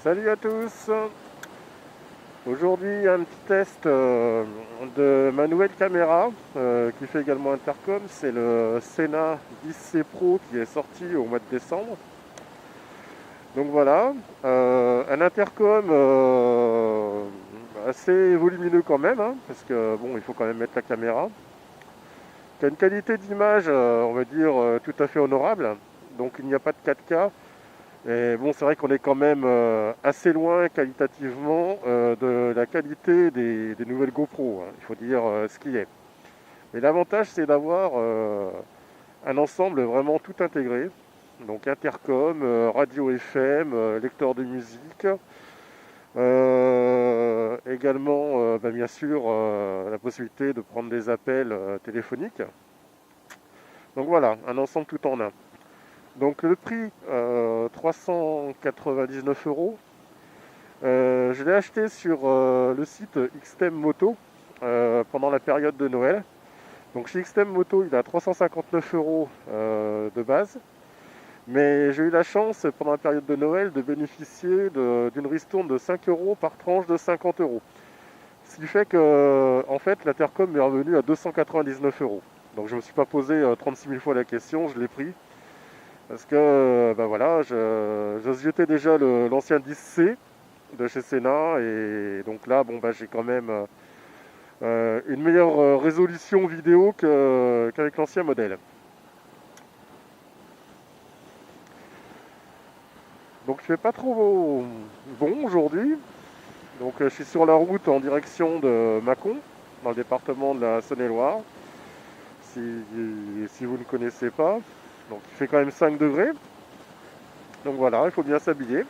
Salut à tous. Aujourd'hui un petit test de ma nouvelle caméra qui fait également intercom. C'est le Sena 10C Pro qui est sorti au mois de décembre. Donc voilà, un intercom assez volumineux quand même, hein, parce que bon, il faut quand même mettre la caméra. Qui a une qualité d'image, on va dire, tout à fait honorable. Donc il n'y a pas de 4K. Et bon, c'est vrai qu'on est quand même assez loin qualitativement de la qualité des nouvelles GoPro, hein. Il faut dire ce qui est. Mais l'avantage, c'est d'avoir un ensemble vraiment tout intégré. Donc intercom, radio FM, lecteur de musique. Également, bien sûr, la possibilité de prendre des appels téléphoniques. Donc voilà, un ensemble tout en un. Donc le prix, 399 euros. Je l'ai acheté sur le site XTM Moto pendant la période de Noël. Donc chez XTM Moto, il est à 359 euros de base. Mais j'ai eu la chance pendant la période de Noël de bénéficier d'une ristourne de 5 euros par tranche de 50 euros. Ce qui fait que en fait, l'intercom m'est revenu à 299 euros. Donc je ne me suis pas posé 36 000 fois la question, je l'ai pris. Parce que voilà, je jetais déjà l'ancien 10C de chez Sena et donc là j'ai quand même une meilleure résolution vidéo qu'avec l'ancien modèle. Donc je fais pas trop bon aujourd'hui. Donc je suis sur la route en direction de Mâcon, dans le département de la Saône-et-Loire. Si vous ne connaissez pas. Donc il fait quand même 5 degrés. Donc voilà, il faut bien s'habiller.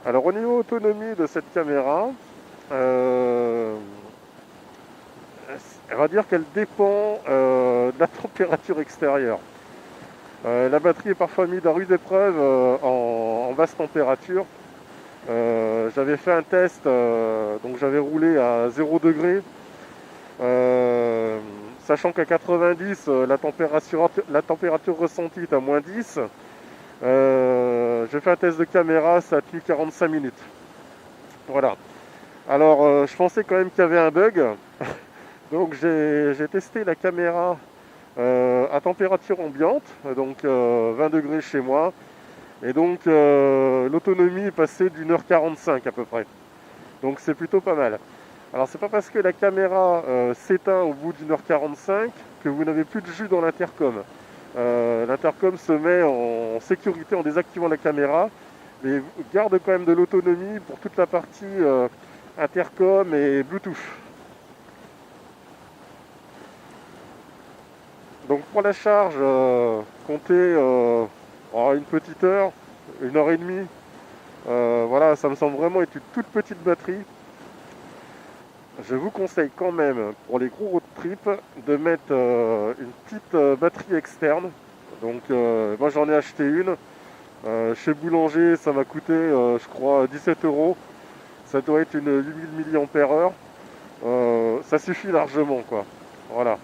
Alors au niveau autonomie de cette caméra, on va dire qu'elle dépend de la température extérieure. La batterie est parfois mise à rude épreuve en basse température. J'avais fait un test, donc j'avais roulé à 0 degré, sachant qu'à 90, la température ressentie est à moins 10. J'ai fait un test de caméra, ça a tenu 45 minutes. Voilà. Alors, je pensais quand même qu'il y avait un bug. Donc, j'ai testé la caméra à température ambiante, donc 20 degrés chez moi. Et donc, l'autonomie est passée d'1h45 à peu près. Donc, c'est plutôt pas mal. Alors, c'est pas parce que la caméra s'éteint au bout d'1h45 que vous n'avez plus de jus dans l'intercom. L'intercom se met en sécurité en désactivant la caméra, mais garde quand même de l'autonomie pour toute la partie intercom et Bluetooth. Donc pour la charge, comptez une petite heure, 1h30. Voilà, ça me semble vraiment être une toute petite batterie. Je vous conseille quand même, pour les gros road trips, de mettre une petite batterie externe. Donc moi j'en ai acheté une. Chez Boulanger, ça m'a coûté, je crois, 17 euros. Ça doit être une 8000 mAh. Ça suffit largement, quoi. Voilà.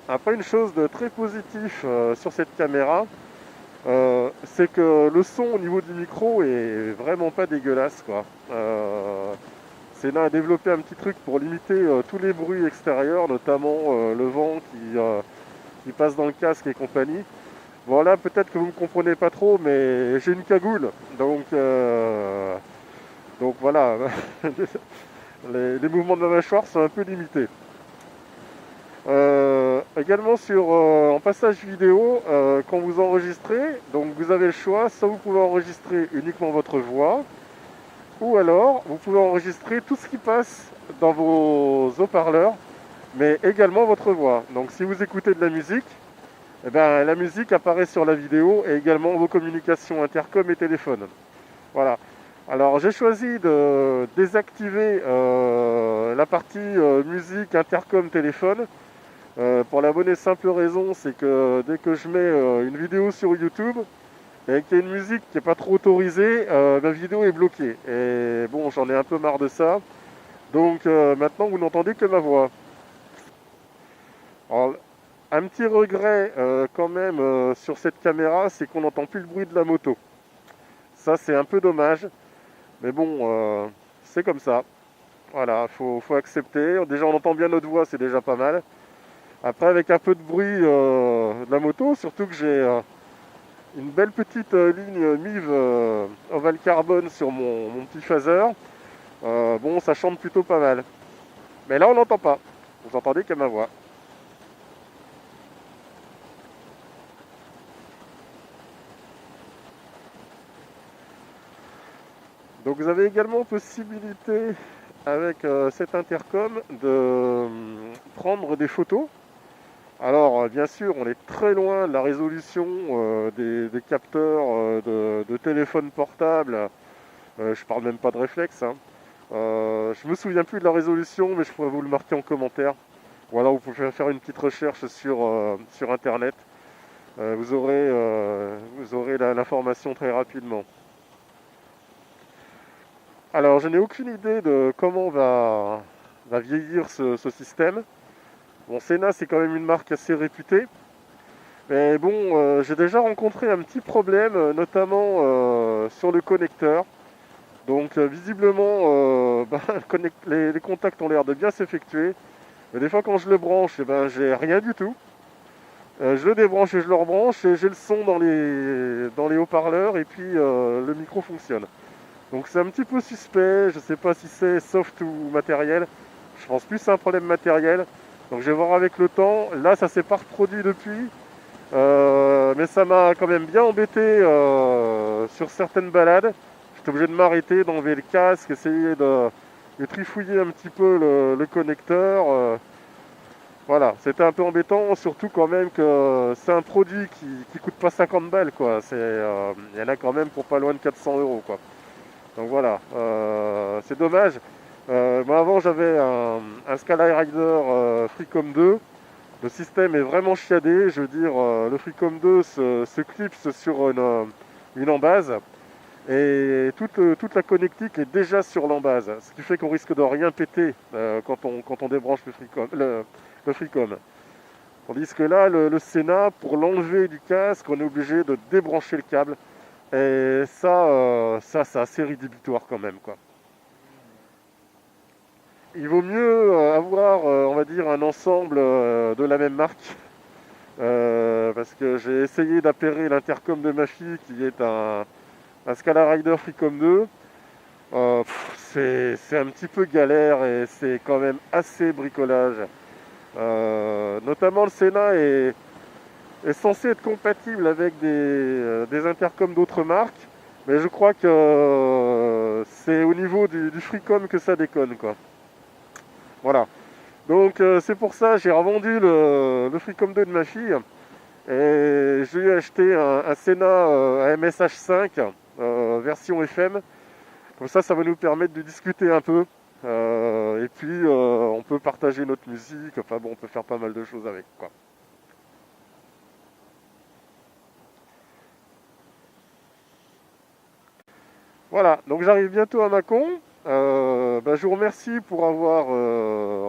Après, une chose de très positif sur cette caméra, c'est que le son au niveau du micro est vraiment pas dégueulasse, quoi. Sena a développé un petit truc pour limiter tous les bruits extérieurs, notamment le vent qui passe dans le casque et compagnie. Voilà, peut-être que vous ne me comprenez pas trop, mais j'ai une cagoule, donc voilà, les mouvements de ma mâchoire sont un peu limités. Également en passage vidéo, quand vous enregistrez, donc vous avez le choix, soit vous pouvez enregistrer uniquement votre voix, ou alors vous pouvez enregistrer tout ce qui passe dans vos haut-parleurs, mais également votre voix. Donc si vous écoutez de la musique, eh ben, la musique apparaît sur la vidéo et également vos communications intercom et téléphone. Voilà. Alors j'ai choisi de désactiver la partie musique, intercom, téléphone. Pour la bonne et simple raison, c'est que dès que je mets une vidéo sur YouTube et qu'il y a une musique qui n'est pas trop autorisée, ma vidéo est bloquée. Et bon, j'en ai un peu marre de ça. Donc maintenant, vous n'entendez que ma voix. Alors, Un petit regret quand même sur cette caméra, c'est qu'on n'entend plus le bruit de la moto. Ça, c'est un peu dommage. Mais bon, c'est comme ça. Voilà, faut accepter. Déjà, on entend bien notre voix, c'est déjà pas mal. Après, avec un peu de bruit de la moto, surtout que j'ai une belle petite ligne MIV Oval Carbone sur mon petit phaser. Bon, ça chante plutôt pas mal. Mais là, on n'entend pas. Vous entendez que ma voix. Donc vous avez également possibilité avec cet intercom de prendre des photos. Alors bien sûr on est très loin de la résolution des capteurs de téléphones portables. Je parle même pas de réflexe, hein. Je me souviens plus de la résolution, mais je pourrais vous le marquer en commentaire. Ou alors vous pouvez faire une petite recherche sur internet. Vous aurez l'information très rapidement. Alors, je n'ai aucune idée de comment va vieillir ce système. Bon, Sena, c'est quand même une marque assez réputée. Mais bon, j'ai déjà rencontré un petit problème, notamment sur le connecteur. Donc, visiblement, les contacts ont l'air de bien s'effectuer. Mais des fois, quand je le branche, eh ben, j'ai rien du tout. Je le débranche et je le rebranche et j'ai le son dans les haut-parleurs et puis le micro fonctionne. Donc c'est un petit peu suspect, je ne sais pas si c'est soft ou matériel. Je pense plus que c'est un problème matériel. Donc je vais voir avec le temps. Là ça s'est pas reproduit depuis. Mais ça m'a quand même bien embêté sur certaines balades. J'étais obligé de m'arrêter, d'enlever le casque, essayer de trifouiller un petit peu le connecteur. Voilà, c'était un peu embêtant, surtout quand même que c'est un produit qui coûte pas 50 balles, quoi. Il y en a quand même pour pas loin de 400 euros, quoi. Donc voilà, c'est dommage. Moi avant j'avais un Skyrider Freecom 2. Le système est vraiment chiadé. Je veux dire, le Freecom 2 se clipse sur une embase. Et toute la connectique est déjà sur l'embase. Ce qui fait qu'on risque de rien péter quand on débranche le Freecom. Tandis que là, le Sena, pour l'enlever du casque, on est obligé de débrancher le câble. Et ça c'est assez rédhibitoire quand même, quoi. Il vaut mieux avoir, on va dire, un ensemble de la même marque. Parce que j'ai essayé d'appairer l'intercom de ma fille, qui est un Scala Rider Freecom 2. C'est un petit peu galère et c'est quand même assez bricolage. Notamment le Sena est censé être compatible avec des intercoms d'autres marques, mais je crois que c'est au niveau du Freecom que ça déconne, quoi. Voilà. Donc c'est pour ça que j'ai revendu le Freecom 2 de ma fille et je lui ai acheté un Sena AMSH5 version FM. Comme ça va nous permettre de discuter un peu. Et puis on peut partager notre musique. Enfin bon, on peut faire pas mal de choses avec, quoi. Voilà, donc j'arrive bientôt à Mâcon. Je vous remercie pour avoir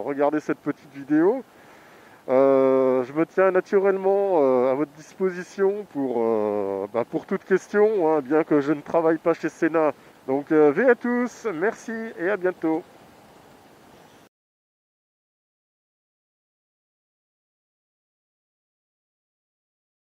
regardé cette petite vidéo. Je me tiens naturellement à votre disposition pour toute question, hein, bien que je ne travaille pas chez Sena. Donc, V à tous, merci et à bientôt.